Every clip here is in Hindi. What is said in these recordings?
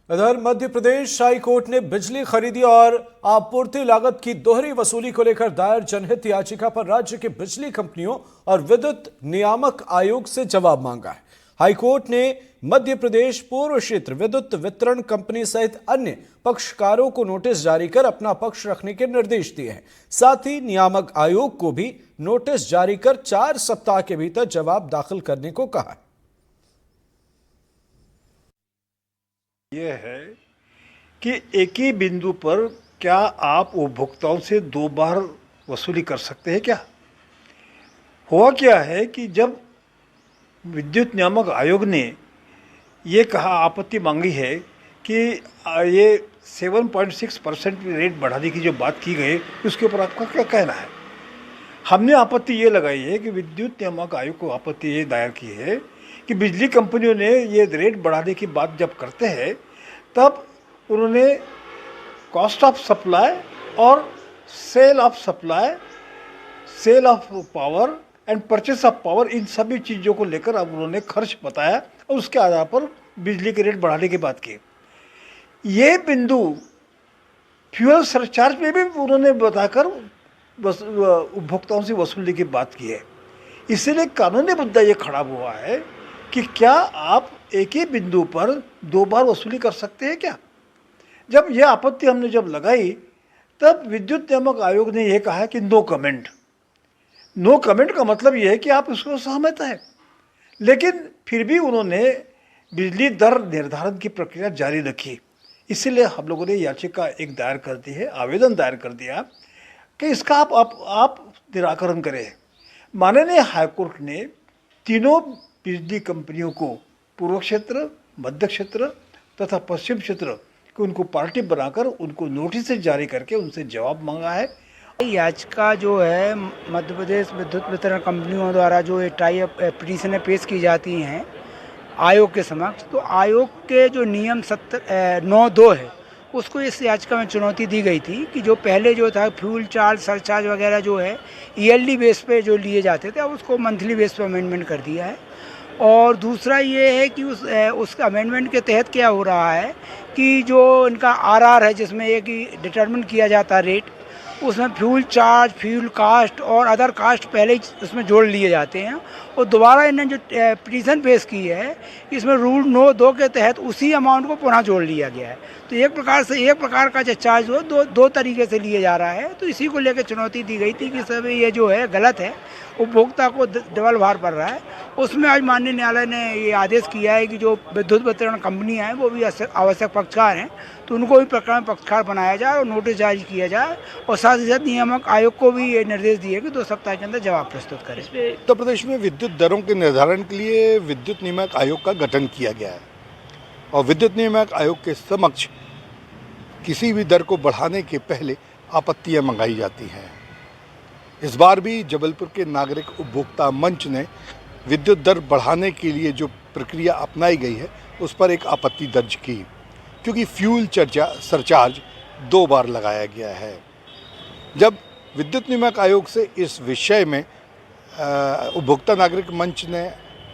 इधर मध्य प्रदेश हाई कोर्ट ने बिजली खरीदी और आपूर्ति लागत की दोहरी वसूली को लेकर दायर जनहित याचिका पर राज्य के बिजली कंपनियों और विद्युत नियामक आयोग से जवाब मांगा है। हाई कोर्ट ने मध्य प्रदेश पूर्व क्षेत्र विद्युत वितरण कंपनी सहित अन्य पक्षकारों को नोटिस जारी कर अपना पक्ष रखने के निर्देश दिए हैं। साथ ही नियामक आयोग को भी नोटिस जारी कर 4 सप्ताह के भीतर जवाब दाखिल करने को कहा है। ये है कि एक ही बिंदु पर क्या आप उपभोक्ताओं से 2 बार वसूली कर सकते हैं क्या? हुआ क्या है कि जब विद्युत नियामक आयोग ने ये कहा, आपत्ति मांगी है कि ये 7.6% रेट बढ़ाने की जो बात की गई, उसके ऊपर आपका क्या कहना है? हमने आपत्ति ये लगाई है कि विद्युत नियामक आयोग को आपत्ति ये दायर की है कि बिजली कंपनियों ने ये रेट बढ़ाने की बात जब करते हैं तब उन्होंने कॉस्ट ऑफ सप्लाई और sale of supply, sale of power and purchase of power, इन सभी चीज़ों को लेकर अब उन्होंने खर्च बताया और उसके आधार पर बिजली के रेट बढ़ाने की बात की। ये बिंदु फ्यूल सरचार्ज में भी उन्होंने बताकर उपभोक्ताओं से वसूली की बात की है। इसलिए कानूनी मुद्दा ये खड़ा हुआ है कि क्या आप एक ही बिंदु पर 2 बार वसूली कर सकते हैं क्या? जब यह आपत्ति हमने जब लगाई तब विद्युत नियामक आयोग ने यह कहा कि नो कमेंट। नो कमेंट का मतलब यह है कि आप उसको सहमत हैं, लेकिन फिर भी उन्होंने बिजली दर निर्धारण की प्रक्रिया जारी रखी। इसीलिए हम लोगों ने याचिका एक दायर कर दी है, आवेदन दायर कर दिया कि इसका आप निराकरण करें। माननीय हाईकोर्ट ने तीनों बिजली कंपनियों को पूर्व क्षेत्र, मध्य क्षेत्र तथा पश्चिम क्षेत्र को उनको पार्टी बनाकर उनको नोटिस जारी करके उनसे जवाब मांगा है। याचिका जो है मध्य प्रदेश विद्युत वितरण कंपनियों द्वारा जो ये टाई अप पिटीशनें पेश की जाती हैं आयोग के समक्ष, तो आयोग के जो नियम 9(2) है उसको इस याचिका में चुनौती दी गई थी कि जो पहले जो था फ्यूल चार्ज, सरचार्ज वगैरह जो है ईयरली बेस पे जो लिए जाते थे, अब उसको मंथली बेस पे अमेंडमेंट कर दिया है। और दूसरा ये है कि उस अमेंडमेंट के तहत क्या हो रहा है कि जो इनका आरआर है जिसमें एक ही डिटरमिन किया जाता है रेट, उसमें फ्यूल चार्ज, फ्यूल कास्ट और अदर कास्ट पहले ही उसमें जोड़ लिए जाते हैं और दोबारा इन्होंने जो पिटीशन पेश की है इसमें रूल 9(2) के तहत उसी अमाउंट को पुनः जोड़ लिया गया है। तो एक प्रकार का जो चार्ज हो दो तरीके से लिए जा रहा है। तो इसी को लेकर चुनौती दी गई थी कि सब ये जो है गलत है, उपभोक्ता को डबल भार पड़ रहा है। उसमें आज माननीय न्यायालय ने ये आदेश किया है कि जो विद्युत वितरण कंपनियां हैं वो भी आवश्यक पक्षकार हैं, तो उनको भी प्रकरण पक्षकार बनाया जाए और नोटिस जारी किया जाए और साथ ही साथ नियामक आयोग को भी ये निर्देश दिए कि 2 सप्ताह के अंदर जवाब प्रस्तुत करें। उत्तर प्रदेश में विद्युत दरों के निर्धारण के लिए विद्युत नियामक आयोग का गठन किया गया है और विद्युत नियामक आयोग के समक्ष किसी भी दर को बढ़ाने के पहले आपत्तियां मंगाई जाती हैं। इस बार भी जबलपुर के नागरिक उपभोक्ता मंच ने विद्युत दर बढ़ाने के लिए जो प्रक्रिया अपनाई गई है उस पर एक आपत्ति दर्ज की, क्योंकि फ्यूल सरचार्ज 2 बार लगाया गया है। जब विद्युत नियामक आयोग से इस विषय में उपभोक्ता नागरिक मंच ने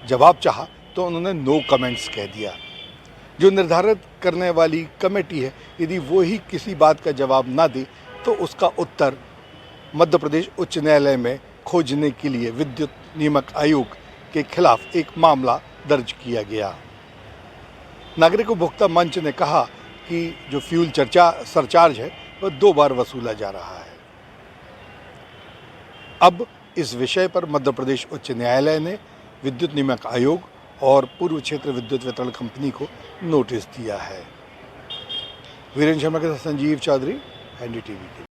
जवाब चाहा तो उन्होंने नो कमेंट्स कह दिया। जो निर्धारित करने वाली कमेटी है, यदि वो ही किसी बात का जवाब ना दे तो उसका उत्तर मध्य प्रदेश उच्च न्यायालय में खोजने के लिए विद्युत नियामक आयोग के खिलाफ एक मामला दर्ज किया गया। नागरिक उपभोक्ता मंच ने कहा कि जो फ्यूल सरचार्ज है वह 2 बार वसूला जा रहा है। अब इस विषय पर मध्य प्रदेश उच्च न्यायालय ने विद्युत नियामक आयोग और पूर्व क्षेत्र विद्युत वितरण कंपनी को नोटिस दिया है। वीरेंद्र शर्मा के साथ संजीव चौधरी, एनडीटीवी।